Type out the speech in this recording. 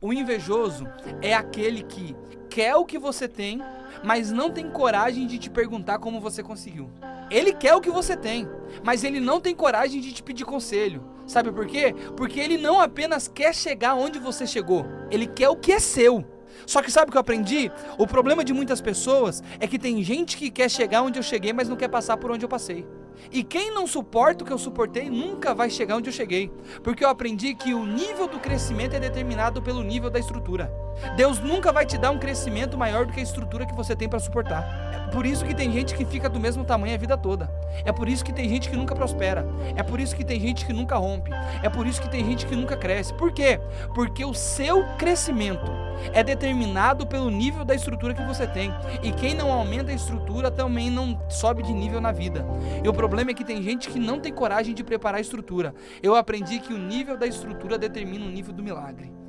O invejoso é aquele que quer o que você tem, mas não tem coragem de te perguntar como você conseguiu. Ele quer o que você tem, mas ele não tem coragem de te pedir conselho. Sabe por quê? Porque ele não apenas quer chegar onde você chegou, ele quer o que é seu. Só que sabe o que eu aprendi? O problema de muitas pessoas é que tem gente que quer chegar onde eu cheguei, mas não quer passar por onde eu passei. E quem não suporta o que eu suportei nunca vai chegar onde eu cheguei. Porque eu aprendi que o nível do crescimento é determinado pelo nível da estrutura. Deus nunca vai te dar um crescimento maior do que a estrutura que você tem para suportar. É por isso que tem gente que fica do mesmo tamanho a vida toda. É por isso que tem gente que nunca prospera. É por isso que tem gente que nunca rompe. É por isso que tem gente que nunca cresce. Por quê? Porque o seu crescimento é determinado pelo nível da estrutura que você tem. E quem não aumenta a estrutura também não sobe de nível na vida. E o problema é que tem gente que não tem coragem de preparar a estrutura. Eu aprendi que o nível da estrutura determina o nível do milagre.